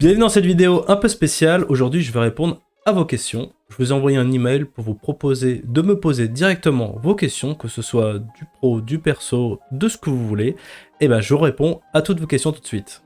Bienvenue dans cette vidéo un peu spéciale. Aujourd'hui, je vais répondre à vos questions. Je vous ai envoyé un email pour vous proposer de me poser directement vos questions, que ce soit du pro, du perso, de ce que vous voulez. Et ben, je réponds à toutes vos questions tout de suite.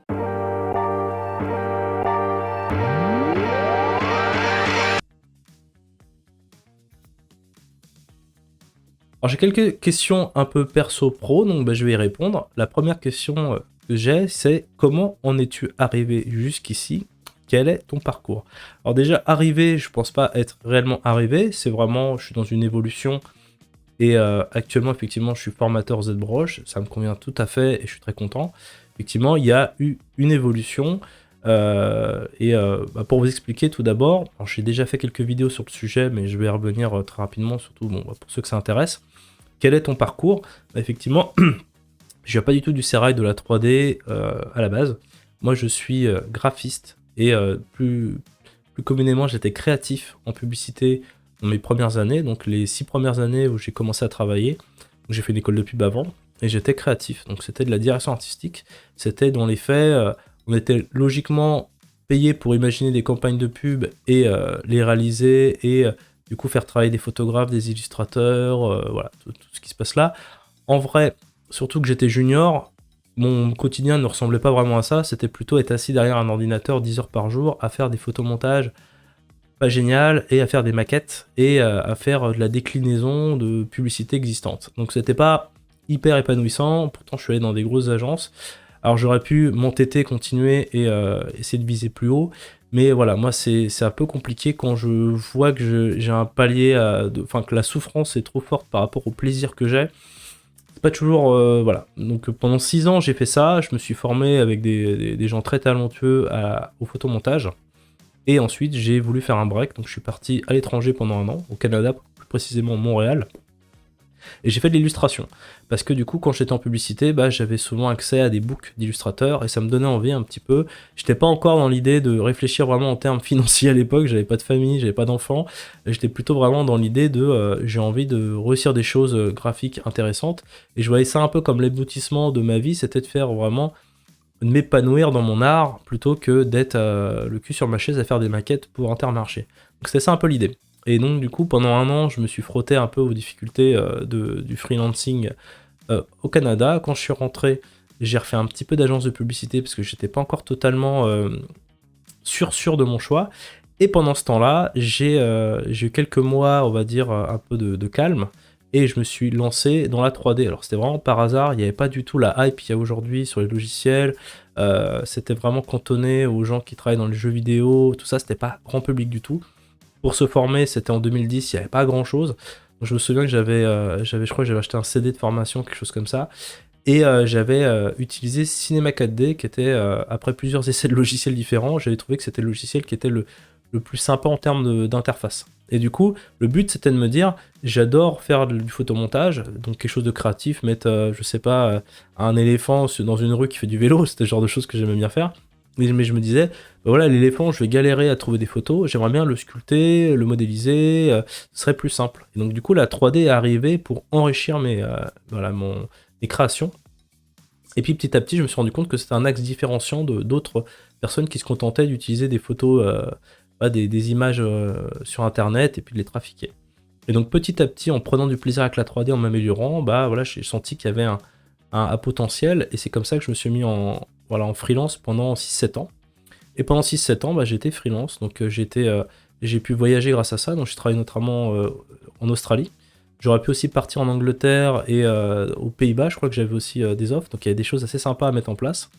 Alors j'ai quelques questions un peu perso-pro, donc je vais y répondre. La première question que j'ai, c'est comment en es-tu arrivé jusqu'ici? Quel est ton parcours? Alors déjà, arrivé, je pense pas être réellement arrivé, c'est vraiment, je suis dans une évolution et actuellement, effectivement, je suis formateur ZBrush, ça me convient tout à fait et je suis très content. Effectivement, il y a eu une évolution pour vous expliquer tout d'abord, j'ai déjà fait quelques vidéos sur le sujet, mais je vais y revenir très rapidement, surtout pour ceux que ça intéresse. Quel est ton parcours? Effectivement, je viens pas du tout du sérail de la 3D à la base. Moi, je suis graphiste et plus communément, j'étais créatif en publicité dans mes premières années, donc les 6 premières années où j'ai commencé à travailler. J'ai fait une école de pub avant et j'étais créatif, donc c'était de la direction artistique. C'était dans les faits, on était logiquement payé pour imaginer des campagnes de pub et les réaliser et du coup faire travailler des photographes, des illustrateurs, voilà, tout ce qui se passe là. En vrai, surtout que j'étais junior, mon quotidien ne ressemblait pas vraiment à ça, c'était plutôt être assis derrière un ordinateur 10 heures par jour, à faire des photomontages pas génial, et à faire des maquettes, et à faire de la déclinaison de publicités existantes. Donc c'était pas hyper épanouissant, pourtant je suis allé dans des grosses agences. Alors j'aurais pu m'entêter, continuer et essayer de viser plus haut, mais voilà, moi c'est un peu compliqué quand je vois que j'ai un palier, que la souffrance est trop forte par rapport au plaisir que j'ai. C'est pas toujours, voilà. Donc pendant 6 ans j'ai fait ça, je me suis formé avec des gens très talentueux au photomontage, et ensuite j'ai voulu faire un break, donc je suis parti à l'étranger pendant 1 an, au Canada, plus précisément Montréal. Et j'ai fait de l'illustration, parce que du coup quand j'étais en publicité, j'avais souvent accès à des books d'illustrateurs et ça me donnait envie un petit peu. J'étais pas encore dans l'idée de réfléchir vraiment en termes financiers à l'époque, j'avais pas de famille, j'avais pas d'enfants, j'étais plutôt vraiment dans l'idée de j'ai envie de réussir des choses graphiques intéressantes, et je voyais ça un peu comme l'aboutissement de ma vie, c'était de faire vraiment, de m'épanouir dans mon art plutôt que d'être le cul sur ma chaise à faire des maquettes pour Intermarché. Donc c'était ça un peu l'idée. Et donc du coup pendant 1 an je me suis frotté un peu aux difficultés du freelancing au Canada. Quand je suis rentré, j'ai refait un petit peu d'agence de publicité parce que j'étais pas encore totalement sûr de mon choix. Et pendant ce temps-là, j'ai eu quelques mois, on va dire, un peu de calme, et je me suis lancé dans la 3D. Alors c'était vraiment par hasard, il n'y avait pas du tout la hype qu'il y a aujourd'hui sur les logiciels, c'était vraiment cantonné aux gens qui travaillent dans les jeux vidéo, tout ça, c'était pas grand public du tout. Pour se former, c'était en 2010, il n'y avait pas grand chose. Donc, je me souviens que je crois que j'avais acheté un CD de formation, quelque chose comme ça, et j'avais utilisé Cinema 4D, qui était, après plusieurs essais de logiciels différents, j'avais trouvé que c'était le logiciel qui était le plus sympa en termes d'interface. Et du coup, le but c'était de me dire, j'adore faire du photomontage, donc quelque chose de créatif, mettre, je sais pas, un éléphant dans une rue qui fait du vélo, c'était le genre de choses que j'aimais bien faire. Mais je me disais, voilà, l'éléphant, je vais galérer à trouver des photos, j'aimerais bien le sculpter, le modéliser, ce serait plus simple. Et donc du coup, la 3D est arrivée pour enrichir mes créations. Et puis petit à petit, je me suis rendu compte que c'était un axe différenciant d'autres personnes qui se contentaient d'utiliser des photos, des images sur internet et puis de les trafiquer. Et donc petit à petit, en prenant du plaisir avec la 3D, en m'améliorant, j'ai senti qu'il y avait un potentiel, et c'est comme ça que je me suis mis en freelance pendant 6-7 ans. Et pendant 6-7 ans, j'étais freelance, donc j'ai pu voyager grâce à ça, donc j'ai travaillé notamment en Australie. J'aurais pu aussi partir en Angleterre et aux Pays-Bas, je crois que j'avais aussi des offres, donc il y avait des choses assez sympas à mettre en place.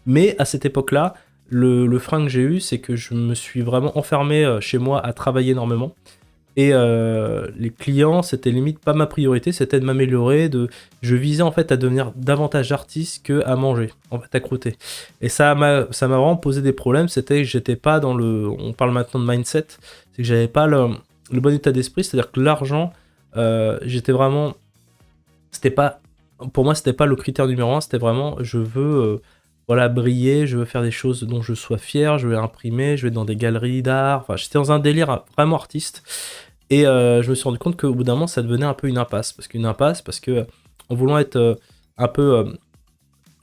Mais à cette époque-là, le frein que j'ai eu, c'est que je me suis vraiment enfermé chez moi à travailler énormément. Et les clients, c'était limite pas ma priorité, c'était de m'améliorer, je visais en fait à devenir davantage artiste que à manger, en fait à croûter. Et ça m'a vraiment posé des problèmes, c'était que j'étais pas dans on parle maintenant de mindset, c'est que j'avais pas le bon état d'esprit, c'est-à-dire que l'argent, j'étais vraiment, pour moi c'était pas le critère numéro 1, c'était vraiment je veux briller, je veux faire des choses dont je sois fier, je veux imprimer, je vais dans des galeries d'art, enfin j'étais dans un délire vraiment artiste. Et je me suis rendu compte qu'au bout d'un moment, ça devenait un peu une impasse. Parce que en voulant être un peu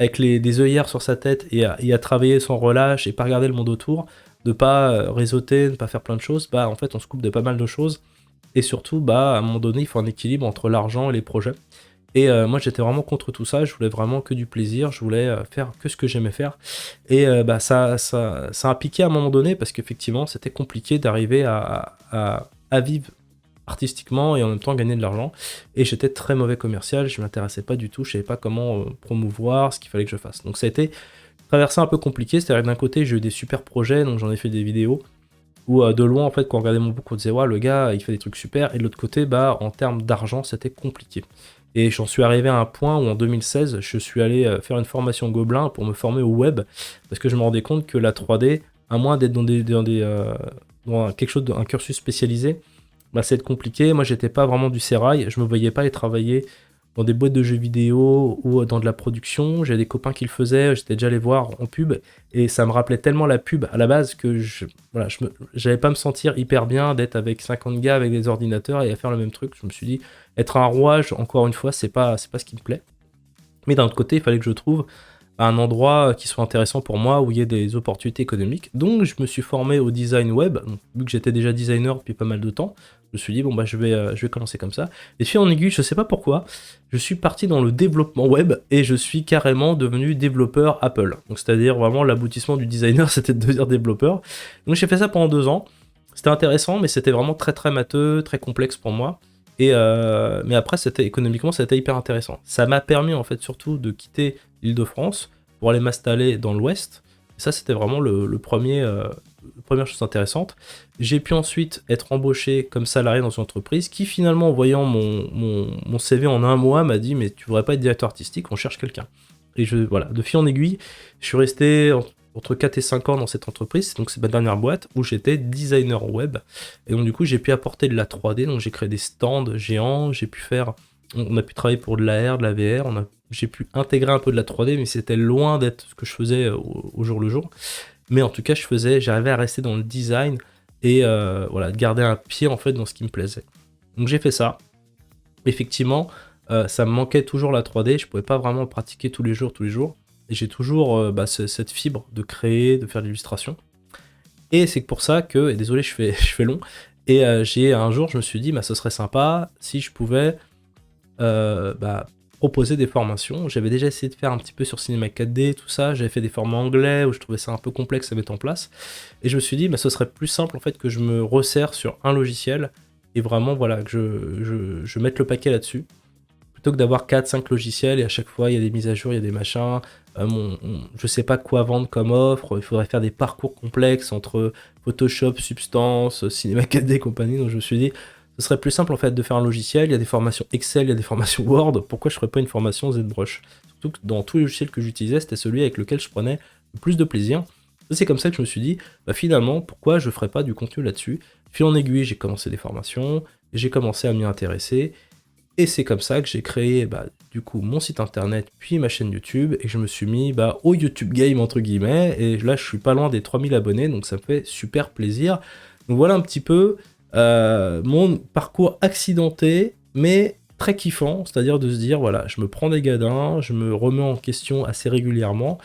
avec des œillères sur sa tête et à travailler sans relâche et pas regarder le monde autour, de pas réseauter, de pas faire plein de choses, bah en fait on se coupe de pas mal de choses. Et surtout, bah à un moment donné, il faut un équilibre entre l'argent et les projets. Et moi j'étais vraiment contre tout ça, je voulais vraiment que du plaisir, je voulais faire que ce que j'aimais faire. Et bah ça a piqué à un moment donné parce qu'effectivement c'était compliqué d'arriver à vivre artistiquement et en même temps gagner de l'argent. Et j'étais très mauvais commercial, je m'intéressais pas du tout, je savais pas comment promouvoir ce qu'il fallait que je fasse. Donc ça a été traversé un peu compliqué, c'est-à-dire que d'un côté j'ai eu des super projets, donc j'en ai fait des vidéos, où de loin en fait quand on regardait mon book on disait ouais le gars il fait des trucs super, et de l'autre côté bah en termes d'argent c'était compliqué. Et j'en suis arrivé à un point où en 2016 je suis allé faire une formation Gobelin pour me former au web, parce que je me rendais compte que la 3D, à moins d'être dans quelque chose, un cursus spécialisé, bah c'est compliqué. Moi j'étais pas vraiment du sérail, je me voyais pas aller travailler dans des boîtes de jeux vidéo ou dans de la production. J'avais des copains qui le faisaient, j'étais déjà allé voir en pub, et ça me rappelait tellement la pub à la base que j'allais pas me sentir hyper bien d'être avec 50 gars avec des ordinateurs et à faire le même truc. Je me suis dit, être un rouage, encore une fois, c'est pas ce qui me plaît. Mais d'un autre côté, il fallait que je trouve un endroit qui soit intéressant pour moi, où il y ait des opportunités économiques. Donc je me suis formé au design web. Donc, vu que j'étais déjà designer depuis pas mal de temps, je me suis dit bon bah je vais commencer comme ça. Et puis en aiguille, je sais pas pourquoi, je suis parti dans le développement web et je suis carrément devenu développeur Apple. Donc c'est-à-dire vraiment l'aboutissement du designer, c'était de devenir développeur. Donc j'ai fait ça pendant 2 ans. C'était intéressant, mais c'était vraiment très très matheux, très complexe pour moi. Mais après, économiquement, c'était hyper intéressant. Ça m'a permis en fait surtout de quitter l'Île-de-France pour aller m'installer dans l'Ouest. Et ça, c'était vraiment la première chose intéressante. J'ai pu ensuite être embauché comme salarié dans une entreprise qui finalement, en voyant mon CV en 1 mois, m'a dit mais tu voudrais pas être directeur artistique, on cherche quelqu'un. Et voilà, de fil en aiguille, je suis resté entre 4 et 5 ans dans cette entreprise, donc c'est ma dernière boîte où j'étais designer web. Et donc du coup j'ai pu apporter de la 3D, donc j'ai créé des stands géants, on a pu travailler pour de l'AR, de la VR, j'ai pu intégrer un peu de la 3D, mais c'était loin d'être ce que je faisais au jour le jour. Mais en tout cas j'arrivais à rester dans le design et voilà, de garder un pied en fait dans ce qui me plaisait. Donc j'ai fait ça. Effectivement, ça me manquait toujours la 3D, je pouvais pas vraiment pratiquer tous les jours. Et j'ai toujours cette fibre de créer, de faire de l'illustration. Et c'est pour ça que, et désolé je fais long, et un jour je me suis dit ce serait sympa si je pouvais proposer des formations. J'avais déjà essayé de faire un petit peu sur Cinema 4D, tout ça, j'avais fait des formats anglais où je trouvais ça un peu complexe à mettre en place. Et je me suis dit ce serait plus simple en fait que je me resserre sur un logiciel et vraiment voilà que je mette le paquet là-dessus, plutôt que d'avoir 4-5 logiciels et à chaque fois il y a des mises à jour, il y a des machins, je sais pas quoi vendre comme offre, il faudrait faire des parcours complexes entre Photoshop, Substance, Cinema 4D et compagnie. Donc je me suis dit ce serait plus simple en fait de faire un logiciel, il y a des formations Excel, il y a des formations Word, pourquoi je ferais pas une formation ZBrush? Surtout que dans tous les logiciels que j'utilisais, c'était celui avec lequel je prenais le plus de plaisir. Et c'est comme ça que je me suis dit, finalement, pourquoi je ferais pas du contenu là-dessus? Fil en aiguille, j'ai commencé des formations, j'ai commencé à m'y intéresser, et c'est comme ça que j'ai créé du coup mon site internet, puis ma chaîne YouTube, et que je me suis mis au YouTube game entre guillemets, et là je suis pas loin des 3000 abonnés, donc ça me fait super plaisir. Donc voilà un petit peu mon parcours accidenté, mais très kiffant, c'est-à-dire de se dire voilà, je me prends des gadins, je me remets en question assez régulièrement,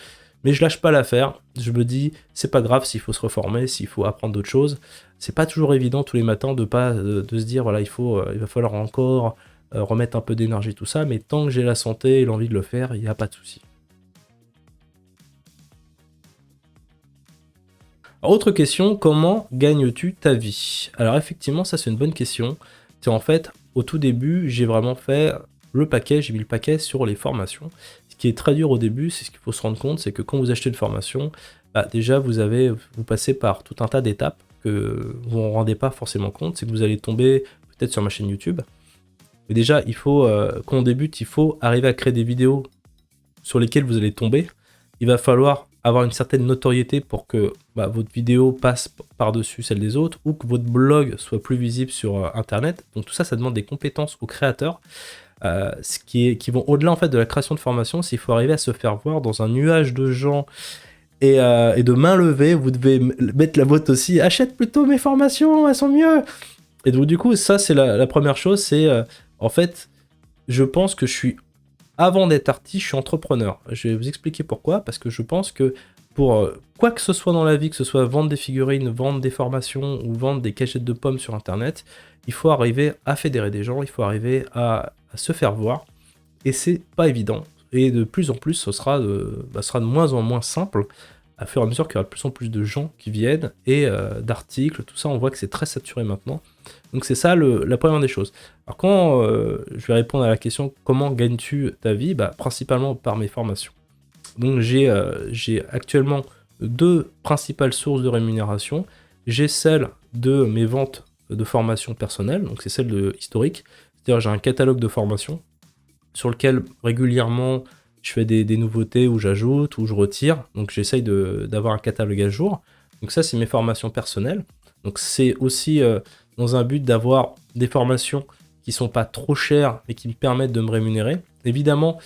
mais je lâche pas l'affaire. Je me dis c'est pas grave s'il faut se reformer, s'il faut apprendre d'autres choses. C'est pas toujours évident tous les matins de se dire voilà, il va falloir encore remettre un peu d'énergie, tout ça, mais tant que j'ai la santé et l'envie de le faire, il n'y a pas de souci. Autre question, comment gagnes-tu ta vie? Alors effectivement, ça c'est une bonne question. C'est en fait, au tout début, j'ai vraiment fait j'ai mis le paquet sur les formations. Ce qui est très dur au début, c'est ce qu'il faut se rendre compte, c'est que quand vous achetez une formation, déjà vous passez par tout un tas d'étapes que vous ne rendez pas forcément compte, c'est que vous allez tomber peut-être sur ma chaîne YouTube. Mais déjà, quand on débute, il faut arriver à créer des vidéos sur lesquelles vous allez tomber. Il va falloir avoir une certaine notoriété pour que votre vidéo passe par-dessus celle des autres, ou que votre blog soit plus visible sur Internet. Donc tout ça, ça demande des compétences aux créateurs, qui vont au-delà en fait de la création de formation. S'il faut arriver à se faire voir dans un nuage de gens et de main levée, vous devez mettre la vôtre aussi. Achète plutôt mes formations, elles sont mieux. Et donc du coup, ça c'est la première chose, c'est en fait, je pense que je suis avant d'être artiste, je suis entrepreneur. Je vais vous expliquer pourquoi, parce que je pense que pour quoi que ce soit dans la vie, que ce soit vendre des figurines, vendre des formations ou vendre des cachettes de pommes sur internet, il faut arriver à fédérer des gens, il faut arriver à se faire voir, et c'est pas évident. Et de plus en plus, ce sera de moins en moins simple, à fur et à mesure qu'il y aura de plus en plus de gens qui viennent, et d'articles, tout ça, on voit que c'est très saturé maintenant. Donc c'est ça la première des choses. Alors quand je vais répondre à la question comment gagnes-tu ta vie, principalement par mes formations. Donc j'ai actuellement deux principales sources de rémunération. J'ai celle de mes ventes de formation personnelle, donc c'est celle historique. C'est-à-dire j'ai un catalogue de formation sur lequel régulièrement je fais des nouveautés où j'ajoute, où je retire. Donc j'essaye d'avoir un catalogue à jour. Donc ça c'est mes formations personnelles. Donc c'est aussi dans un but d'avoir des formations qui sont pas trop chères et qui me permettent de me rémunérer. Évidemment,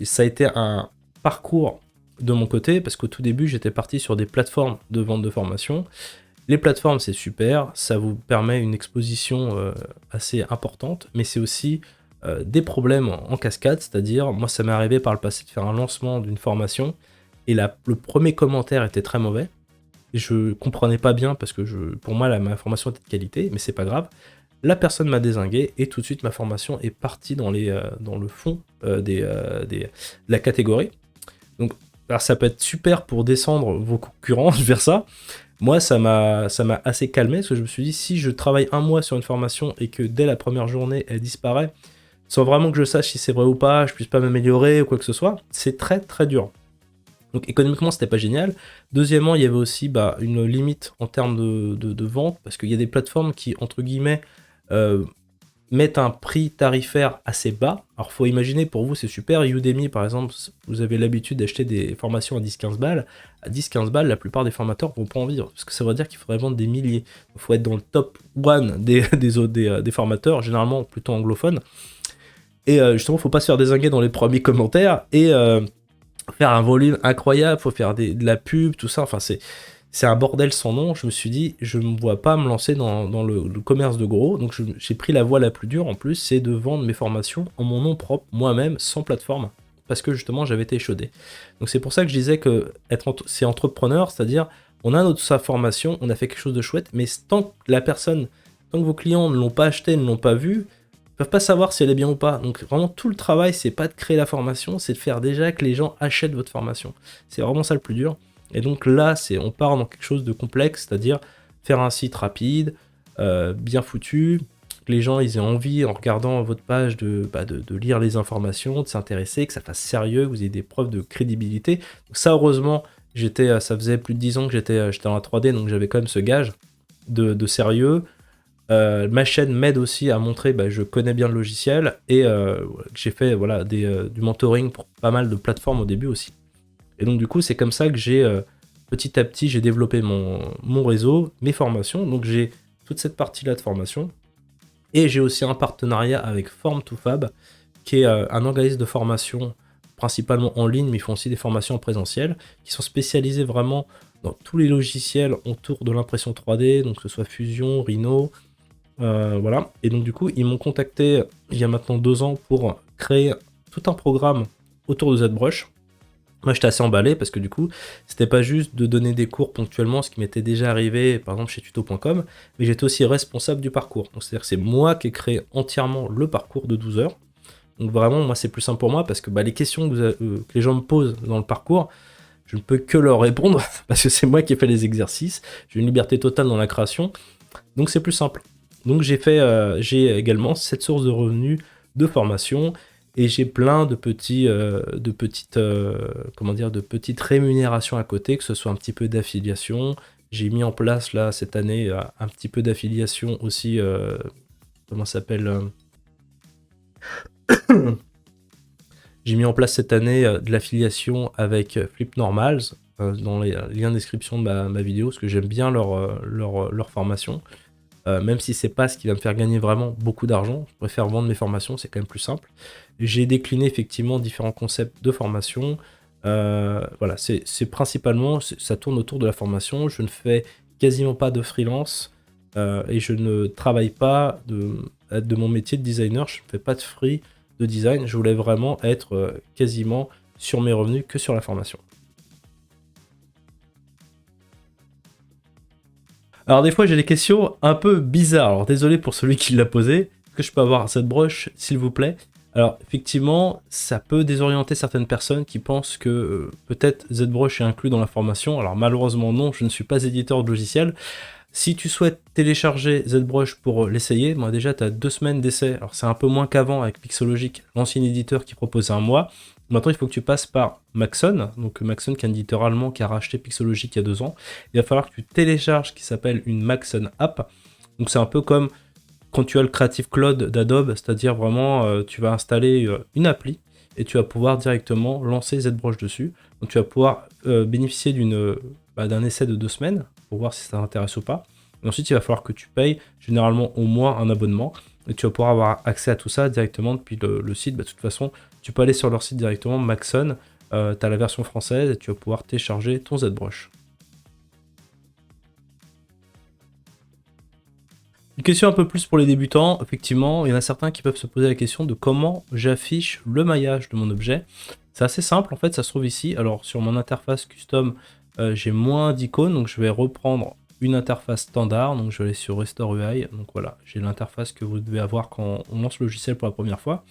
ça a été un parcours de mon côté parce qu'au tout début j'étais parti sur des plateformes de vente de formation. Les plateformes c'est super, ça vous permet une exposition assez importante, mais c'est aussi des problèmes en cascade, c'est-à-dire moi ça m'est arrivé par le passé de faire un lancement d'une formation et le premier commentaire était très mauvais. Et je comprenais pas bien parce que pour moi ma formation était de qualité, mais c'est pas grave. La personne m'a dézingué et tout de suite ma formation est partie dans le fond de la catégorie. Donc alors, ça peut être super pour descendre vos concurrents vers ça. Moi ça m'a assez calmé parce que je me suis dit si je travaille un mois sur une formation et que dès la première journée elle disparaît, sans vraiment que je sache si c'est vrai ou pas, je puisse pas m'améliorer ou quoi que ce soit, c'est très très dur. Donc économiquement, c'était pas génial. Deuxièmement, il y avait aussi une limite en termes de vente, parce qu'il y a des plateformes qui, entre guillemets, mettent un prix tarifaire assez bas. Alors faut imaginer, pour vous c'est super, Udemy par exemple, vous avez l'habitude d'acheter des formations à 10-15 balles. À 10-15 balles, la plupart des formateurs vont pas en vivre, parce que ça veut dire qu'il faudrait vendre des milliers. Il faut être dans le top 1 des formateurs, généralement plutôt anglophones. Et justement, faut pas se faire dézinguer dans les premiers commentaires, et faire un volume incroyable, faut faire de la pub, tout ça, enfin c'est un bordel sans nom. Je me suis dit, je ne me vois pas me lancer dans le commerce de gros, donc j'ai pris la voie la plus dure en plus, c'est de vendre mes formations en mon nom propre, moi-même, sans plateforme, parce que justement j'avais été échaudé. Donc c'est pour ça que je disais que c'est entrepreneur, c'est-à-dire on a sa formation, on a fait quelque chose de chouette, mais tant que vos clients ne l'ont pas acheté, ne l'ont pas vu, peuvent pas savoir si elle est bien ou pas. Donc vraiment tout le travail, c'est pas de créer la formation, c'est de faire déjà que les gens achètent votre formation. C'est vraiment ça le plus dur. Et donc là, on part dans quelque chose de complexe, c'est-à-dire faire un site rapide, bien foutu, que les gens ils aient envie en regardant votre page de lire les informations, de s'intéresser, que ça fasse sérieux, que vous ayez des preuves de crédibilité. Donc ça heureusement, ça faisait plus de 10 ans que j'étais dans la 3D, donc j'avais quand même ce gage de sérieux. Ma chaîne m'aide aussi à montrer je connais bien le logiciel, et j'ai fait du mentoring pour pas mal de plateformes au début aussi. Et donc du coup c'est comme ça que petit à petit j'ai développé mon réseau, mes formations. Donc j'ai toute cette partie là de formation, et j'ai aussi un partenariat avec Form2Fab qui est un organisme de formation principalement en ligne, mais ils font aussi des formations en présentiel qui sont spécialisées vraiment dans tous les logiciels autour de l'impression 3D, donc que ce soit Fusion, Rhino, voilà. Et donc du coup ils m'ont contacté il y a maintenant 2 ans pour créer tout un programme autour de ZBrush. Moi j'étais assez emballé parce que du coup c'était pas juste de donner des cours ponctuellement, ce qui m'était déjà arrivé par exemple chez tuto.com, mais j'étais aussi responsable du parcours. Donc c'est-à-dire que c'est moi qui ai créé entièrement le parcours de 12 heures. Donc vraiment moi c'est plus simple pour moi parce que les questions que les gens me posent dans le parcours, je ne peux que leur répondre parce que c'est moi qui ai fait les exercices, j'ai une liberté totale dans la création, donc c'est plus simple. Donc j'ai également cette source de revenus de formation, et j'ai plein de petites rémunérations à côté, que ce soit un petit peu d'affiliation. J'ai mis en place là cette année un petit peu d'affiliation aussi, comment ça s'appelle j'ai mis en place cette année de l'affiliation avec FlipNormals, dans les liens de description de ma vidéo, parce que j'aime bien leur formation. Même si c'est pas ce qui va me faire gagner vraiment beaucoup d'argent, je préfère vendre mes formations, c'est quand même plus simple. J'ai décliné effectivement différents concepts de formation. Voilà, c'est principalement, ça tourne autour de la formation. Je ne fais quasiment pas de freelance, et je ne travaille pas de mon métier de designer. Je ne fais pas de free de design. Je voulais vraiment être quasiment sur mes revenus que sur la formation. Alors des fois j'ai des questions un peu bizarres, alors désolé pour celui qui l'a posé. Est-ce que je peux avoir cette broche s'il vous plaît? Alors effectivement ça peut désorienter certaines personnes qui pensent que peut-être ZBrush est inclus dans la formation. Alors malheureusement non, je ne suis pas éditeur de logiciel. Si tu souhaites télécharger ZBrush pour l'essayer, moi déjà tu as 2 semaines d'essai, alors c'est un peu moins qu'avant avec Pixologic, l'ancien éditeur qui proposait un mois. Maintenant il faut que tu passes par Maxon, donc Maxon qui est un éditeur allemand qui a racheté Pixologic il y a 2 ans. Il va falloir que tu télécharges ce qui s'appelle une Maxon App, donc c'est un peu comme quand tu as le Creative Cloud d'Adobe, c'est-à-dire vraiment tu vas installer une appli et tu vas pouvoir directement lancer ZBrush dessus. Donc tu vas pouvoir bénéficier d'un essai de 2 semaines pour voir si ça t'intéresse ou pas. Et ensuite, il va falloir que tu payes généralement au mois un abonnement et tu vas pouvoir avoir accès à tout ça directement depuis le site. De toute façon, tu peux aller sur leur site directement, Maxon, tu as la version française et tu vas pouvoir télécharger ton ZBrush. Une question un peu plus pour les débutants, effectivement, il y en a certains qui peuvent se poser la question de comment j'affiche le maillage de mon objet. C'est assez simple, en fait, ça se trouve ici. Alors, sur mon interface custom, j'ai moins d'icônes, donc je vais reprendre une interface standard, donc je vais aller sur Restore UI, donc voilà, j'ai l'interface que vous devez avoir quand on lance le logiciel pour la première fois.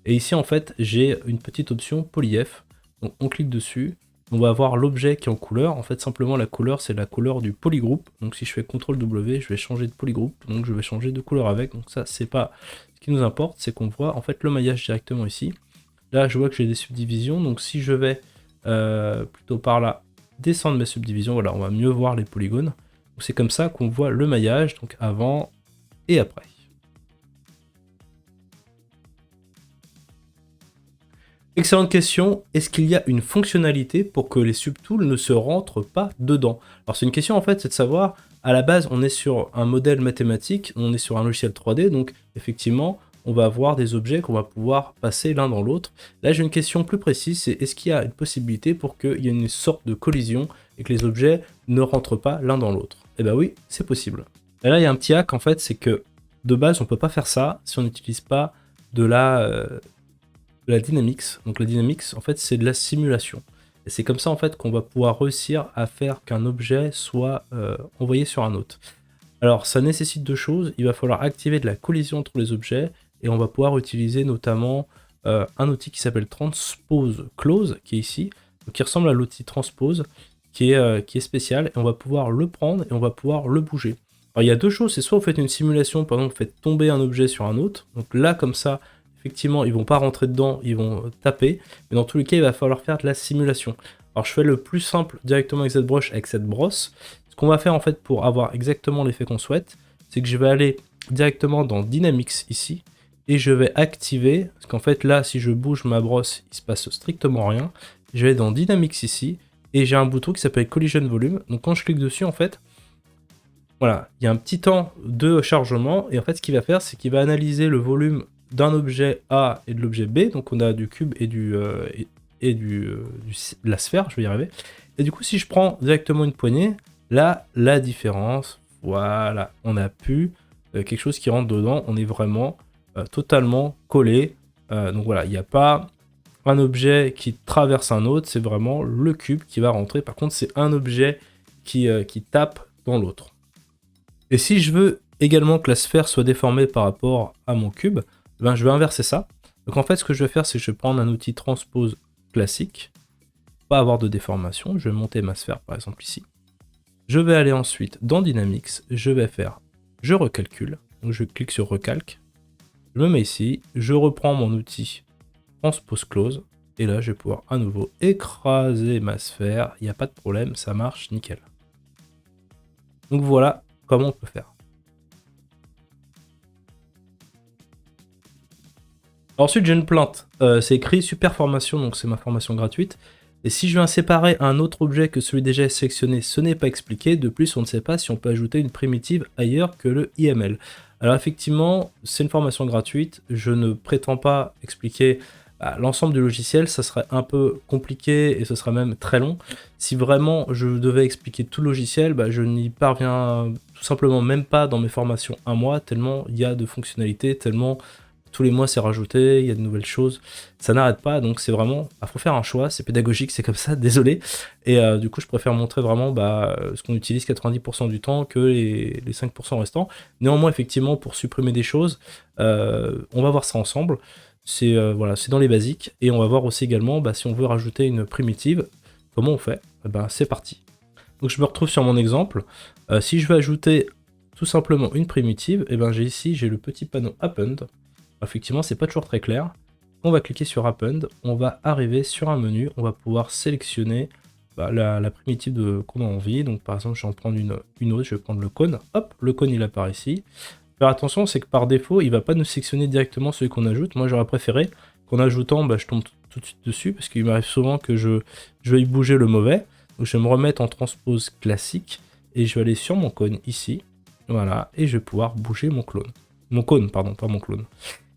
Et ici, en fait, j'ai une petite option PolyF, donc on clique dessus, on va avoir l'objet qui est en couleur. En fait, simplement la couleur, c'est la couleur du polygroupe. Donc si je fais CTRL W, je vais changer de polygroupe, donc je vais changer de couleur avec. Donc ça, c'est pas ce qui nous importe, c'est qu'on voit en fait le maillage directement ici. Là, je vois que j'ai des subdivisions, donc si je vais plutôt par là, descendre mes subdivisions, voilà, on va mieux voir les polygones. C'est comme ça qu'on voit le maillage, donc avant et après. Excellente question, est-ce qu'il y a une fonctionnalité pour que les subtools ne se rentrent pas dedans? Alors c'est une question en fait, c'est de savoir, à la base on est sur un modèle mathématique, on est sur un logiciel 3D, donc effectivement on va avoir des objets qu'on va pouvoir passer l'un dans l'autre. Là j'ai une question plus précise, c'est est-ce qu'il y a une possibilité pour qu'il y ait une sorte de collision et que les objets ne rentrent pas l'un dans l'autre? Eh ben oui, c'est possible. Et là il y a un petit hack en fait, c'est que de base on peut pas faire ça si on n'utilise pas de la dynamics. Donc la dynamics, en fait, c'est de la simulation. Et c'est comme ça, en fait, qu'on va pouvoir réussir à faire qu'un objet soit envoyé sur un autre. Alors, ça nécessite 2 choses. Il va falloir activer de la collision entre les objets et on va pouvoir utiliser notamment un outil qui s'appelle Transpose Close, qui est ici, donc qui ressemble à l'outil Transpose, qui est spécial. Et on va pouvoir le prendre et on va pouvoir le bouger. Alors, il y a 2 choses. C'est soit vous faites une simulation, par exemple, vous faites tomber un objet sur un autre. Donc là, comme ça, effectivement, ils vont pas rentrer dedans, ils vont taper, mais dans tous les cas, il va falloir faire de la simulation. Alors, je fais le plus simple directement avec ZBrush, avec cette brosse. Ce qu'on va faire, en fait, pour avoir exactement l'effet qu'on souhaite, c'est que je vais aller directement dans Dynamics, ici, et je vais activer, parce qu'en fait, là, si je bouge ma brosse, il se passe strictement rien. Je vais dans Dynamics, ici, et j'ai un bouton qui s'appelle Collision Volume. Donc, quand je clique dessus, en fait, voilà, il y a un petit temps de chargement, et en fait, ce qu'il va faire, c'est qu'il va analyser le volume d'un objet A et de l'objet B, donc on a du cube et de la sphère, je vais y arriver. Et du coup, si je prends directement une poignée, là, la différence, voilà, on a plus quelque chose qui rentre dedans, on est vraiment totalement collé. Donc voilà, il n'y a pas un objet qui traverse un autre, c'est vraiment le cube qui va rentrer. Par contre, c'est un objet qui tape dans l'autre. Et si je veux également que la sphère soit déformée par rapport à mon cube, ben, je vais inverser ça. Donc en fait, ce que je vais faire, c'est que je vais prendre un outil transpose classique, pas avoir de déformation. Je vais monter ma sphère, par exemple ici. Je vais aller ensuite dans Dynamics, je vais faire je recalcule. Donc je clique sur recalque, je me mets ici, je reprends mon outil transpose close, et là je vais pouvoir à nouveau écraser ma sphère. Il n'y a pas de problème, ça marche nickel. Donc voilà comment on peut faire. Ensuite, j'ai une plainte. C'est écrit super formation, donc c'est ma formation gratuite. Et si je viens séparer un autre objet que celui déjà sélectionné, ce n'est pas expliqué. De plus, on ne sait pas si on peut ajouter une primitive ailleurs que le IML. Alors effectivement, c'est une formation gratuite. Je ne prétends pas expliquer l'ensemble du logiciel. Ça serait un peu compliqué et ce serait même très long. Si vraiment je devais expliquer tout le logiciel, je n'y parviens tout simplement même pas dans mes formations un mois, tellement il y a de fonctionnalités, tellement tous les mois c'est rajouté, il y a de nouvelles choses, ça n'arrête pas, donc c'est vraiment, faut faire un choix, c'est pédagogique, c'est comme ça, désolé, et du coup je préfère montrer vraiment ce qu'on utilise 90% du temps que les 5% restants. Néanmoins effectivement pour supprimer des choses, on va voir ça ensemble, c'est voilà, c'est dans les basiques, et on va voir aussi également si on veut rajouter une primitive, comment on fait. C'est parti. Donc je me retrouve sur mon exemple, si je veux ajouter tout simplement une primitive, j'ai ici le petit panneau Append. Effectivement, c'est pas toujours très clair. On va cliquer sur Append, on va arriver sur un menu, on va pouvoir sélectionner la primitive qu'on a envie. Donc par exemple, je vais en prendre une autre, je vais prendre le cône. Hop, le cône il apparaît ici. Faire attention, c'est que par défaut, il va pas nous sélectionner directement celui qu'on ajoute. Moi, j'aurais préféré qu'en ajoutant, je tombe tout de suite dessus, parce qu'il m'arrive souvent que je vais y bouger le mauvais. Donc je vais me remettre en transpose classique, et je vais aller sur mon cône ici. Voilà, et je vais pouvoir bouger mon clone. Mon cône, pardon, pas mon clone.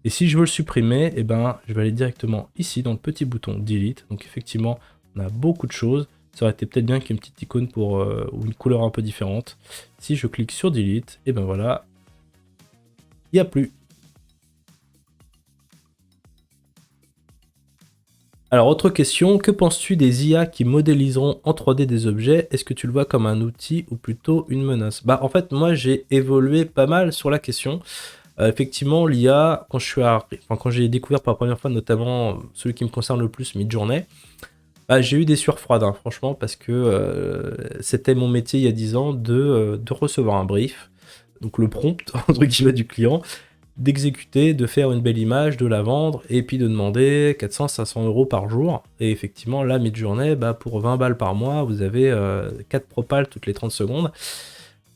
Et si je veux le supprimer, je vais aller directement ici dans le petit bouton Delete. Donc effectivement, on a beaucoup de choses. Ça aurait été peut-être bien qu'il y ait une petite icône ou une couleur un peu différente. Si je clique sur Delete, voilà, il n'y a plus. Alors autre question, que penses-tu des IA qui modéliseront en 3D des objets? Est-ce que tu le vois comme un outil ou plutôt une menace? En fait, moi j'ai évolué pas mal sur la question. Effectivement, l'IA, quand j'ai découvert pour la première fois, notamment celui qui me concerne le plus, Midjourney, j'ai eu des sueurs froides, hein, franchement, parce que c'était mon métier il y a 10 ans de recevoir un brief, donc le prompt, entre guillemets, du client, d'exécuter, de faire une belle image, de la vendre, et puis de demander 400-500 € par jour. Et effectivement, là, Midjourney, pour 20 balles par mois, vous avez 4 propals toutes les 30 secondes,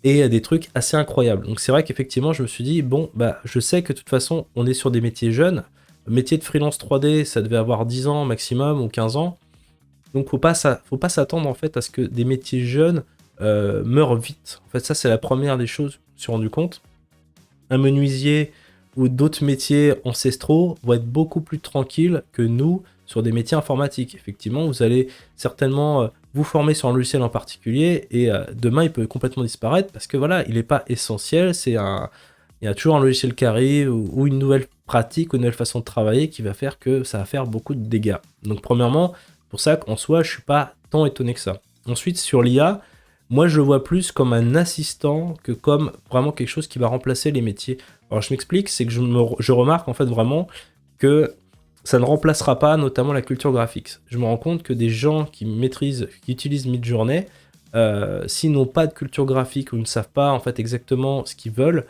et des trucs assez incroyables. Donc c'est vrai qu'effectivement, je me suis dit, bon, je sais que de toute façon, on est sur des métiers jeunes. Le métier de freelance 3D, ça devait avoir 10 ans maximum, ou 15 ans. Donc faut pas s'attendre en fait à ce que des métiers jeunes meurent vite. En fait, ça, c'est la première des choses que je me suis rendu compte. Un menuisier ou d'autres métiers ancestraux vont être beaucoup plus tranquilles que nous sur des métiers informatiques. Effectivement, vous allez certainement vous former sur un logiciel en particulier, et demain il peut complètement disparaître parce que voilà, il n'est pas essentiel. Il y a toujours un logiciel qui arrive, ou une nouvelle pratique, ou une nouvelle façon de travailler qui va faire que ça va faire beaucoup de dégâts. Donc premièrement, pour ça qu'en soi, je suis pas tant étonné que ça. Ensuite, sur l'IA, moi je le vois plus comme un assistant que comme vraiment quelque chose qui va remplacer les métiers. Alors je m'explique, c'est que je remarque en fait vraiment que ça ne remplacera pas notamment la culture graphique. Je me rends compte que des gens qui utilisent Midjourney, s'ils n'ont pas de culture graphique ou ne savent pas en fait exactement ce qu'ils veulent,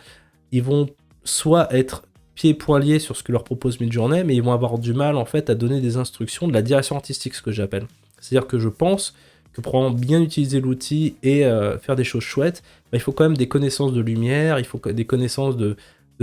ils vont soit être pieds et poings liés sur ce que leur propose Midjourney, mais ils vont avoir du mal en fait à donner des instructions, de la direction artistique, ce que j'appelle. C'est-à-dire que je pense que pour bien utiliser l'outil et faire des choses chouettes, il faut quand même des connaissances de lumière, il faut des connaissances de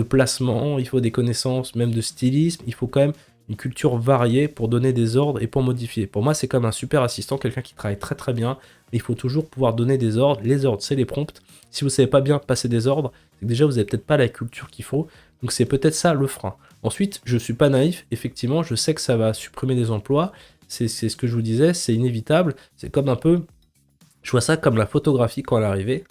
placement, il faut des connaissances même de stylisme, il faut quand même une culture variée pour donner des ordres et pour modifier. Pour moi, c'est comme un super assistant, quelqu'un qui travaille très très bien, mais il faut toujours pouvoir donner des ordres. Les ordres, c'est les prompts. Si vous ne savez pas bien passer des ordres, c'est que déjà vous n'avez peut-être pas la culture qu'il faut, donc c'est peut-être ça le frein. Ensuite, je ne suis pas naïf, effectivement, je sais que ça va supprimer des emplois, c'est ce que je vous disais, c'est inévitable, c'est comme un peu, je vois ça comme la photographie quand elle est arrivée.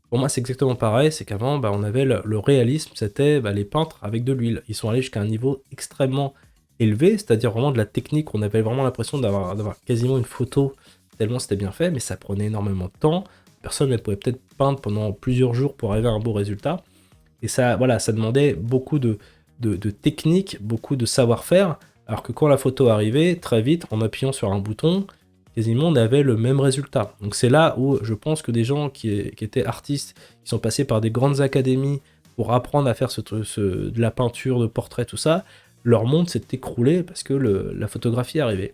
Pour moi, c'est exactement pareil, c'est qu'avant, on avait le réalisme, c'était les peintres avec de l'huile. Ils sont allés jusqu'à un niveau extrêmement élevé, c'est-à-dire vraiment de la technique, on avait vraiment l'impression d'avoir quasiment une photo, tellement c'était bien fait, mais ça prenait énormément de temps. Personne ne pouvait peut-être peindre pendant plusieurs jours pour arriver à un beau résultat. Et ça, voilà, ça demandait beaucoup de technique, beaucoup de savoir-faire, alors que quand la photo arrivait, très vite, en appuyant sur un bouton, quasiment on avait le même résultat. Donc c'est là où je pense que des gens qui étaient artistes, qui sont passés par des grandes académies pour apprendre à faire de la peinture, de portrait, tout ça, leur monde s'est écroulé parce que la photographie est arrivée.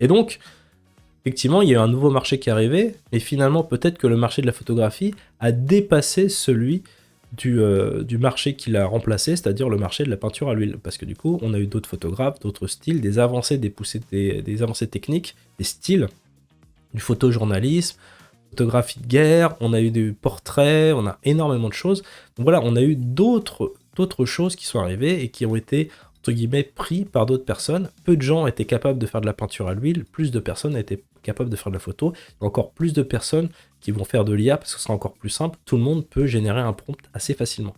Et donc, effectivement, il y a un nouveau marché qui est arrivé, et finalement, peut-être que le marché de la photographie a dépassé celui du marché qui l'a remplacé, c'est-à-dire le marché de la peinture à l'huile. Parce que du coup, on a eu d'autres photographes, d'autres styles, des avancées, des avancées techniques, des styles, du photojournalisme, photographie de guerre, on a eu des portraits, on a énormément de choses. Donc voilà, on a eu d'autres choses qui sont arrivées et qui ont été, entre entre guillemets, pris par d'autres personnes. Peu de gens étaient capables de faire de la peinture à l'huile, plus de personnes étaient capables de faire de la photo, encore plus de personnes qui vont faire de l'IA parce que ce sera encore plus simple. Tout le monde peut générer un prompt assez facilement.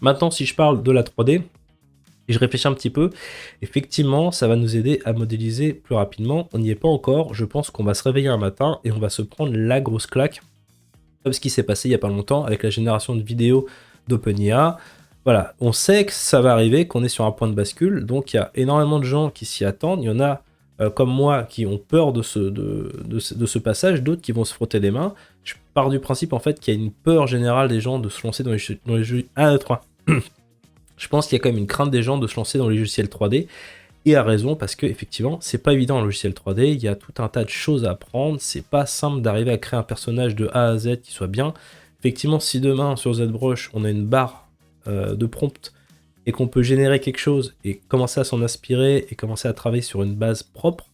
Maintenant, si je parle de la 3D, et je réfléchis un petit peu, effectivement, ça va nous aider à modéliser plus rapidement. On n'y est pas encore. Je pense qu'on va se réveiller un matin et on va se prendre la grosse claque, comme ce qui s'est passé il n'y a pas longtemps avec la génération de vidéos d'OpenIA. Voilà, on sait que ça va arriver, qu'on est sur un point de bascule, donc il y a énormément de gens qui s'y attendent. Il y en a, comme moi, qui ont peur de ce passage, d'autres qui vont se frotter les mains. Je pars du principe, en fait, qu'il y a une peur générale des gens de se lancer dans les jeux... Ah, 3. Je pense qu'il y a quand même une crainte des gens de se lancer dans les logiciels 3D, et à raison, parce que effectivement, c'est pas évident un logiciel 3D, il y a tout un tas de choses à apprendre, c'est pas simple d'arriver à créer un personnage de A à Z qui soit bien. Effectivement, si demain, sur ZBrush, on a une barre de prompt, et qu'on peut générer quelque chose, et commencer à s'en inspirer, et commencer à travailler sur une base propre,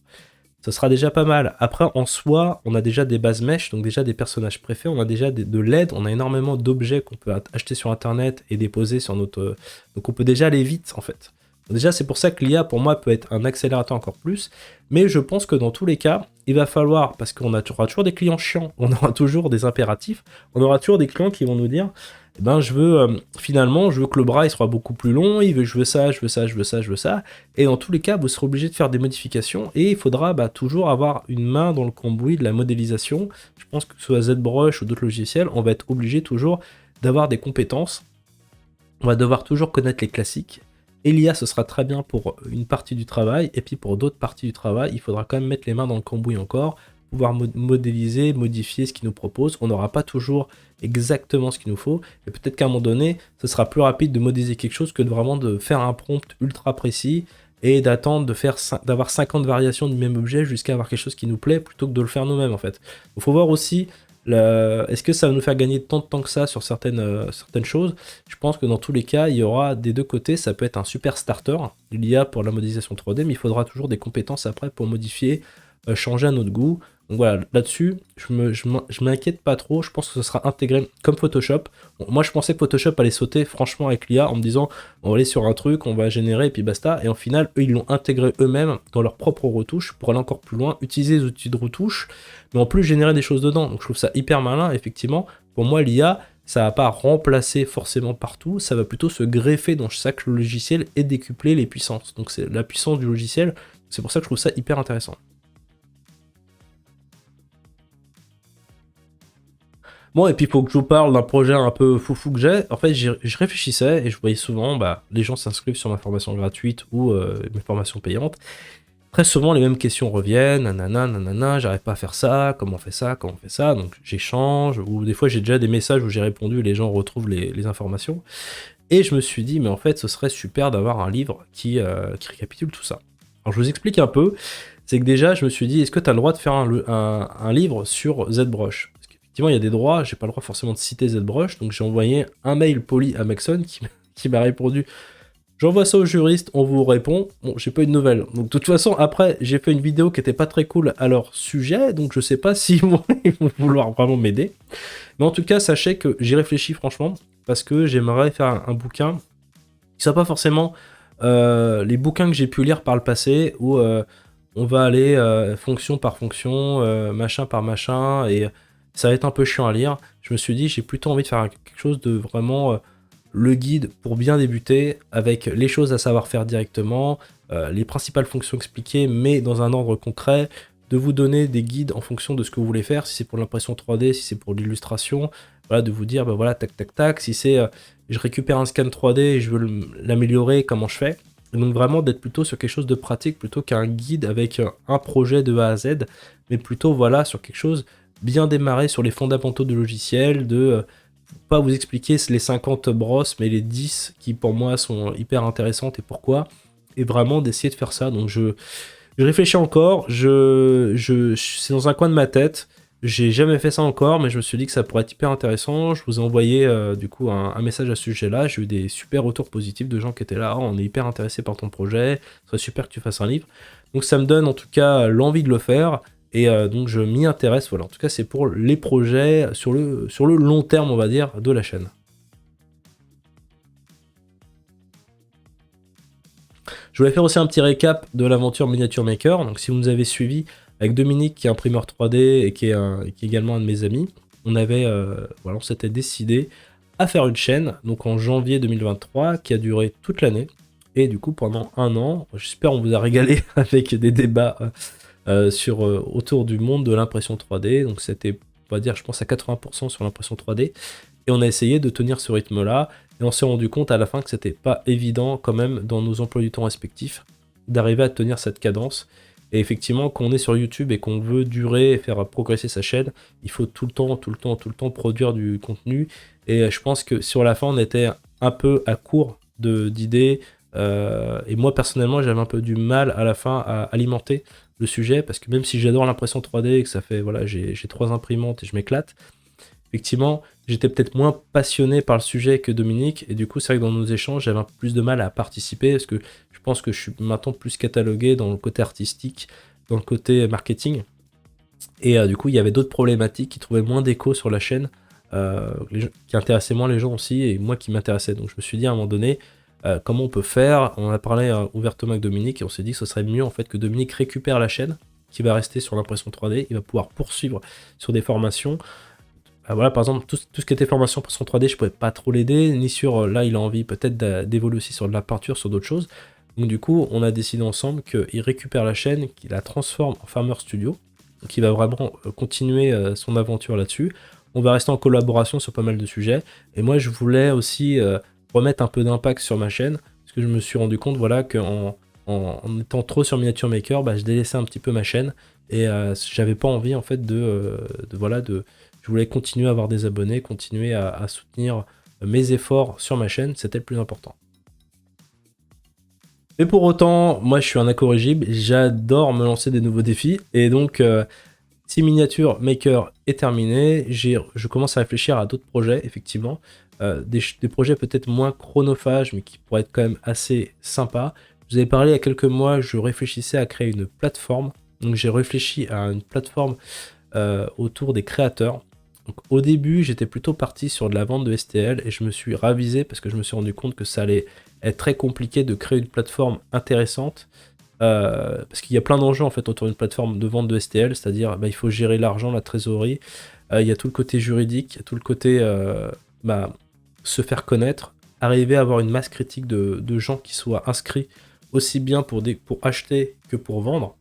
ce sera déjà pas mal. Après, en soi, on a déjà des bases mesh, donc déjà des personnages préfets, on a déjà de l'aide, on a énormément d'objets qu'on peut acheter sur Internet et déposer sur notre... Donc on peut déjà aller vite, en fait. Déjà, c'est pour ça que l'IA, pour moi, peut être un accélérateur encore plus, mais je pense que dans tous les cas, il va falloir, parce qu'on aura toujours des clients chiants, on aura toujours des impératifs, on aura toujours des clients qui vont nous dire, eh ben, finalement, je veux que le bras il soit beaucoup plus long, je veux ça, je veux ça, je veux ça, je veux ça, et dans tous les cas, vous serez obligé de faire des modifications, et il faudra toujours avoir une main dans le cambouis de la modélisation. Je pense que ce soit ZBrush ou d'autres logiciels, on va être obligé toujours d'avoir des compétences, on va devoir toujours connaître les classiques. Et l'IA, ce sera très bien pour une partie du travail, et puis pour d'autres parties du travail, il faudra quand même mettre les mains dans le cambouis encore, pouvoir modéliser, modifier ce qu'il nous propose. On n'aura pas toujours exactement ce qu'il nous faut, et peut-être qu'à un moment donné, ce sera plus rapide de modéliser quelque chose que vraiment de faire un prompt ultra précis, et d'attendre d'avoir 50 variations du même objet jusqu'à avoir quelque chose qui nous plaît, plutôt que de le faire nous-mêmes en fait. Il faut voir aussi... Est-ce que ça va nous faire gagner tant de temps que ça sur certaines choses? Je pense que dans tous les cas, il y aura des deux côtés, ça peut être un super starter, l'IA pour la modélisation 3D, mais il faudra toujours des compétences après pour modifier, changer à notre goût. Donc voilà, là-dessus, je m'inquiète pas trop, je pense que ce sera intégré comme Photoshop. Bon, moi je pensais que Photoshop allait sauter franchement avec l'IA en me disant on va aller sur un truc, on va générer et puis basta, et en final, eux ils l'ont intégré eux-mêmes dans leurs propres retouches pour aller encore plus loin, utiliser les outils de retouche, mais en plus générer des choses dedans. Donc je trouve ça hyper malin, effectivement. Pour moi, l'IA, ça va pas remplacer forcément partout, ça va plutôt se greffer dans chaque logiciel et décupler les puissances. Donc c'est la puissance du logiciel, c'est pour ça que je trouve ça hyper intéressant. Bon, et puis il faut que je vous parle d'un projet un peu foufou que j'ai. En fait, je réfléchissais et je voyais souvent, les gens s'inscrivent sur ma formation gratuite ou mes formations payantes. Très souvent, les mêmes questions reviennent, nanana, nanana, j'arrive pas à faire ça, comment on fait ça, comment on fait ça, donc j'échange, ou des fois j'ai déjà des messages où j'ai répondu et les gens retrouvent les informations. Et je me suis dit, mais en fait, ce serait super d'avoir un livre qui récapitule tout ça. Alors je vous explique un peu, c'est que déjà, je me suis dit, est-ce que tu as le droit de faire un livre sur ZBrush? Parce qu'effectivement, il y a des droits, j'ai pas le droit forcément de citer ZBrush, donc j'ai envoyé un mail poli à Maxon qui m'a répondu. J'envoie ça au juriste, on vous répond. Bon, j'ai pas eu de nouvelles. Donc de toute façon, après, j'ai fait une vidéo qui était pas très cool à leur sujet, donc je sais pas s'ils vont vouloir vraiment m'aider. Mais en tout cas, sachez que j'y réfléchis franchement, parce que j'aimerais faire un bouquin qui soit pas forcément les bouquins que j'ai pu lire par le passé, où on va aller fonction par fonction, machin par machin, et ça va être un peu chiant à lire. Je me suis dit, j'ai plutôt envie de faire quelque chose de vraiment... le guide pour bien débuter, avec les choses à savoir faire directement, les principales fonctions expliquées, mais dans un ordre concret, de vous donner des guides en fonction de ce que vous voulez faire, si c'est pour l'impression 3D, si c'est pour l'illustration, voilà, de vous dire, voilà, tac, tac, tac, si c'est, je récupère un scan 3D et je veux l'améliorer, comment je fais. Et donc vraiment d'être plutôt sur quelque chose de pratique, plutôt qu'un guide avec un projet de A à Z, mais plutôt, voilà, sur quelque chose bien démarré sur les fondamentaux du logiciel, pas vous expliquer les 50 brosses, mais les 10 qui pour moi sont hyper intéressantes et pourquoi, et vraiment d'essayer de faire ça. Donc je réfléchis encore, c'est dans un coin de ma tête, j'ai jamais fait ça encore, mais je me suis dit que ça pourrait être hyper intéressant. Je vous ai envoyé du coup un message à ce sujet-là, j'ai eu des super retours positifs de gens qui étaient là, oh, on est hyper intéressé par ton projet, ce serait super que tu fasses un livre. Donc ça me donne en tout cas l'envie de le faire. Et donc je m'y intéresse, voilà, en tout cas c'est pour les projets sur le long terme, on va dire, de la chaîne. Je voulais faire aussi un petit récap de l'aventure Miniature Maker. Donc si vous nous avez suivi avec Dominique qui est imprimeur 3D et qui est également un de mes amis, on s'était décidé à faire une chaîne, donc en janvier 2023, qui a duré toute l'année. Et du coup, pendant un an, j'espère on vous a régalé avec des débats autour du monde de l'impression 3D. Donc c'était, on va dire, je pense à 80% sur l'impression 3D. Et on a essayé de tenir ce rythme-là. Et on s'est rendu compte à la fin que c'était pas évident quand même dans nos emplois du temps respectifs d'arriver à tenir cette cadence. Et effectivement, quand on est sur YouTube et qu'on veut durer et faire progresser sa chaîne, il faut tout le temps produire du contenu. Et je pense que sur la fin, on était un peu à court d'idées. Et moi, personnellement, j'avais un peu du mal à la fin à alimenter le sujet, parce que même si j'adore l'impression 3D et que ça fait, voilà, j'ai 3 imprimantes et je m'éclate, effectivement, j'étais peut-être moins passionné par le sujet que Dominique, et du coup, c'est vrai que dans nos échanges, j'avais un peu plus de mal à participer, parce que je pense que je suis maintenant plus catalogué dans le côté artistique, dans le côté marketing, et du coup, il y avait d'autres problématiques qui trouvaient moins d'écho sur la chaîne, qui intéressaient moins les gens aussi, et moi qui m'intéressais. Donc je me suis dit à un moment donné, comment on peut faire? On en a parlé ouvertement avec Dominique, et on s'est dit que ce serait mieux en fait que Dominique récupère la chaîne, qui va rester sur l'impression 3D, il va pouvoir poursuivre sur des formations. Voilà, par exemple, tout ce qui était formation pour son 3D, je pouvais pas trop l'aider, ni sur, là, il a envie peut-être d'évoluer aussi sur de la peinture, sur d'autres choses. Donc du coup, on a décidé ensemble qu'il récupère la chaîne, qu'il la transforme en Farmer Studio, donc il va vraiment continuer son aventure là-dessus. On va rester en collaboration sur pas mal de sujets, et moi, je voulais aussi remettre un peu d'impact sur ma chaîne, parce que je me suis rendu compte, voilà, en étant trop sur Miniature Maker, bah, je délaissais un petit peu ma chaîne, et j'avais pas envie, en fait, je voulais continuer à avoir des abonnés, continuer à soutenir mes efforts sur ma chaîne, c'était le plus important. Mais pour autant, moi je suis un incorrigible, j'adore me lancer des nouveaux défis, et donc si Miniature Maker est terminé, je commence à réfléchir à d'autres projets, effectivement, des projets peut-être moins chronophages, mais qui pourraient être quand même assez sympas. Je vous avais parlé il y a quelques mois, je réfléchissais à créer une plateforme, donc j'ai réfléchi à une plateforme autour des créateurs. Donc, au début, j'étais plutôt parti sur de la vente de STL et je me suis ravisé parce que je me suis rendu compte que ça allait être très compliqué de créer une plateforme intéressante parce qu'il y a plein d'enjeux en fait autour d'une plateforme de vente de STL, c'est-à-dire il faut gérer l'argent, la trésorerie, il y a tout le côté juridique, il y a tout le côté se faire connaître, arriver à avoir une masse critique de gens qui soient inscrits aussi bien pour acheter que pour vendre.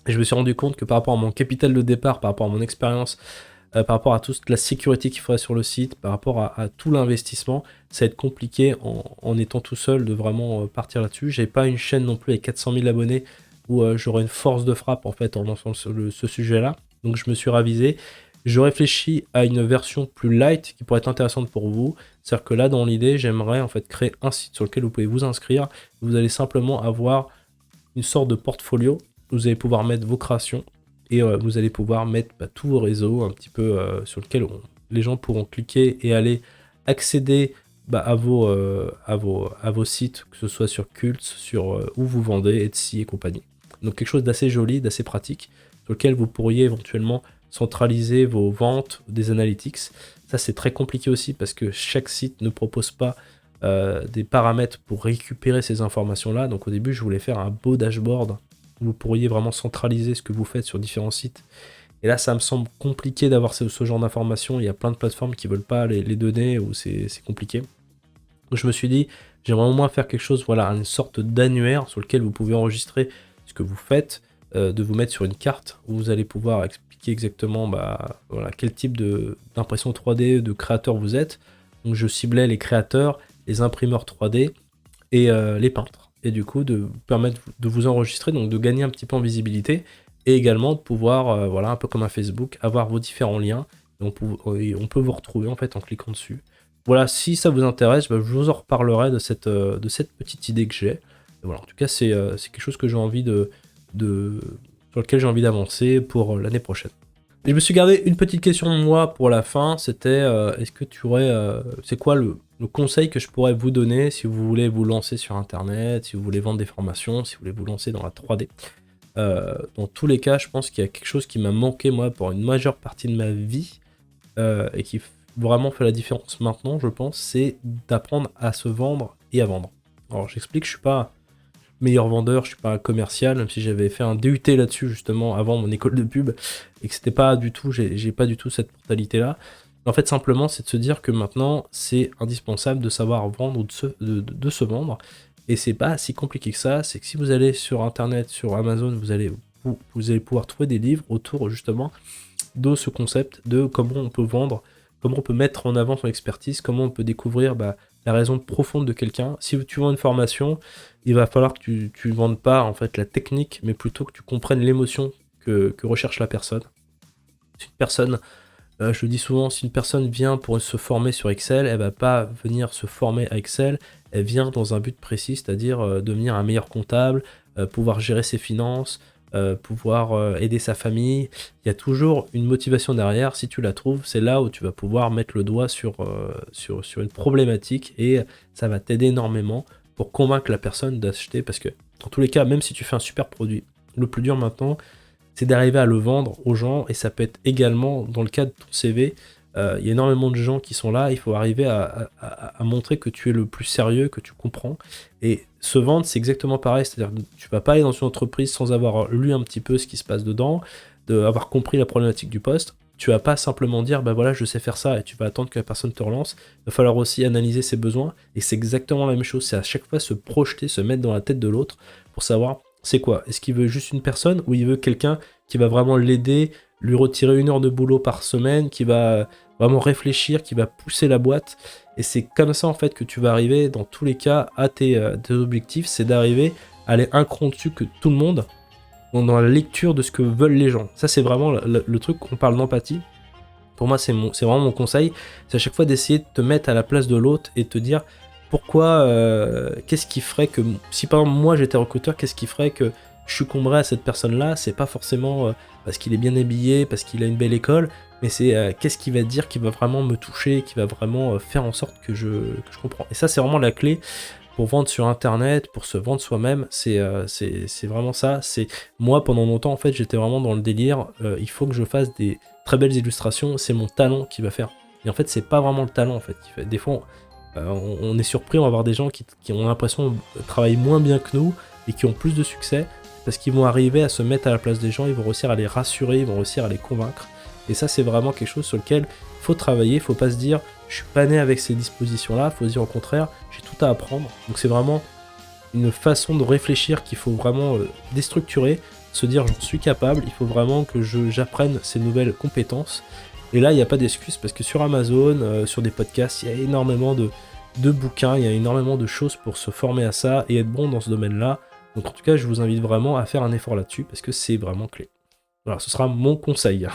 Et je me suis rendu compte que par rapport à mon capital de départ, par rapport à mon expérience, par rapport à toute la sécurité qu'il faudrait sur le site, par rapport à tout l'investissement, ça va être compliqué en étant tout seul de vraiment partir là-dessus. J'ai pas une chaîne non plus avec 400 000 abonnés où j'aurai une force de frappe en fait en lançant ce sujet-là. Donc je me suis ravisé. Je réfléchis à une version plus light qui pourrait être intéressante pour vous. C'est-à-dire que là, dans l'idée, j'aimerais en fait créer un site sur lequel vous pouvez vous inscrire. Vous allez simplement avoir une sorte de portfolio. Vous allez pouvoir mettre vos créations. Et vous allez pouvoir mettre tous vos réseaux un petit peu sur lesquels les gens pourront cliquer et aller accéder à vos sites, que ce soit sur Cult, sur où vous vendez, Etsy et compagnie. Donc quelque chose d'assez joli, d'assez pratique, sur lequel vous pourriez éventuellement centraliser vos ventes, des analytics. Ça c'est très compliqué aussi parce que chaque site ne propose pas des paramètres pour récupérer ces informations-là. Donc au début je voulais faire un beau dashboard vous pourriez vraiment centraliser ce que vous faites sur différents sites. Et là, ça me semble compliqué d'avoir ce genre d'informations. Il y a plein de plateformes qui ne veulent pas les donner ou c'est compliqué. Donc je me suis dit, j'aimerais au moins faire quelque chose, voilà, une sorte d'annuaire sur lequel vous pouvez enregistrer ce que vous faites, de vous mettre sur une carte où vous allez pouvoir expliquer exactement voilà, quel type d'impression 3D, de créateur vous êtes. Donc je ciblais les créateurs, les imprimeurs 3D et les peintres. Et du coup de vous permettre de vous enregistrer, donc de gagner un petit peu en visibilité, et également de pouvoir, voilà, un peu comme un Facebook, avoir vos différents liens, et on peut vous retrouver en fait en cliquant dessus. Voilà, si ça vous intéresse, je vous en reparlerai de cette petite idée que j'ai. Et voilà, en tout cas, c'est quelque chose que j'ai envie sur lequel j'ai envie d'avancer pour l'année prochaine. Et je me suis gardé une petite question de moi pour la fin, c'était est-ce que tu aurais, c'est quoi le conseil que je pourrais vous donner si vous voulez vous lancer sur internet, si vous voulez vendre des formations, si vous voulez vous lancer dans la 3D. Dans tous les cas, je pense qu'il y a quelque chose qui m'a manqué moi pour une majeure partie de ma vie et qui vraiment fait la différence maintenant, je pense, c'est d'apprendre à se vendre et à vendre. Alors j'explique, je suis pas meilleur vendeur, je suis pas un commercial, même si j'avais fait un DUT là-dessus justement avant mon école de pub, et que c'était pas du tout, j'ai pas du tout cette mentalité-là. En fait, simplement, c'est de se dire que maintenant, c'est indispensable de savoir vendre ou de se vendre. Et c'est pas si compliqué que ça. C'est que si vous allez sur Internet, sur Amazon, vous allez pouvoir trouver des livres autour justement de ce concept de comment on peut vendre, comment on peut mettre en avant son expertise, comment on peut découvrir la raison profonde de quelqu'un. Si tu vends une formation, il va falloir que tu vendes pas en fait la technique, mais plutôt que tu comprennes l'émotion que recherche la personne. Si une personne je le dis souvent, si une personne vient pour se former sur Excel, elle va pas venir se former à Excel, elle vient dans un but précis, c'est-à-dire devenir un meilleur comptable, pouvoir gérer ses finances, pouvoir aider sa famille. Il y a toujours une motivation derrière, si tu la trouves, c'est là où tu vas pouvoir mettre le doigt sur une problématique et ça va t'aider énormément pour convaincre la personne d'acheter, parce que dans tous les cas, même si tu fais un super produit, le plus dur maintenant, c'est d'arriver à le vendre aux gens, et ça peut être également dans le cas de ton CV. Il y a énormément de gens qui sont là, il faut arriver à montrer que tu es le plus sérieux, que tu comprends. Et se vendre, c'est exactement pareil, c'est-à-dire que tu vas pas aller dans une entreprise sans avoir lu un petit peu ce qui se passe dedans, d'avoir compris la problématique du poste. Tu vas pas simplement dire, bah voilà, je sais faire ça, et tu vas attendre que la personne te relance. Il va falloir aussi analyser ses besoins, et c'est exactement la même chose, c'est à chaque fois se projeter, se mettre dans la tête de l'autre, pour savoir c'est quoi. Est-ce qu'il veut juste une personne, ou il veut quelqu'un qui va vraiment l'aider, lui retirer 1 heure de boulot par semaine, qui va vraiment réfléchir, qui va pousser la boîte. Et c'est comme ça en fait que tu vas arriver dans tous les cas à tes objectifs, c'est d'arriver à aller un cran dessus que tout le monde dans la lecture de ce que veulent les gens. Ça c'est vraiment le truc qu'on parle d'empathie. Pour moi c'est vraiment mon conseil, c'est à chaque fois d'essayer de te mettre à la place de l'autre et de te dire pourquoi, qu'est-ce qui ferait que, si par exemple moi j'étais recruteur, qu'est-ce qui ferait que je succomberais à cette personne-là. C'est pas forcément parce qu'il est bien habillé, parce qu'il a une belle école, mais c'est qu'est-ce qu'il va dire qui va vraiment me toucher, qui va vraiment faire en sorte que je comprends. Et ça, c'est vraiment la clé pour vendre sur Internet, pour se vendre soi-même. C'est vraiment ça. C'est moi, pendant longtemps, en fait, j'étais vraiment dans le délire. Il faut que je fasse des très belles illustrations. C'est mon talent qui va faire. Et en fait, c'est pas vraiment le talent, en fait, qui fait. Des fois, on est surpris, on va avoir des gens qui ont l'impression de travailler moins bien que nous et qui ont plus de succès, parce qu'ils vont arriver à se mettre à la place des gens, ils vont réussir à les rassurer, ils vont réussir à les convaincre. Et ça, c'est vraiment quelque chose sur lequel il faut travailler, il faut pas se dire je suis pas né avec ces dispositions-là, il faut se dire au contraire, j'ai tout à apprendre. Donc c'est vraiment une façon de réfléchir qu'il faut vraiment déstructurer, se dire j'en suis capable, il faut vraiment que j'apprenne ces nouvelles compétences. Et là, il n'y a pas d'excuse, parce que sur Amazon, sur des podcasts, il y a énormément de bouquins, il y a énormément de choses pour se former à ça et être bon dans ce domaine-là. Donc en tout cas, je vous invite vraiment à faire un effort là-dessus, parce que c'est vraiment clé. Voilà, ce sera mon conseil.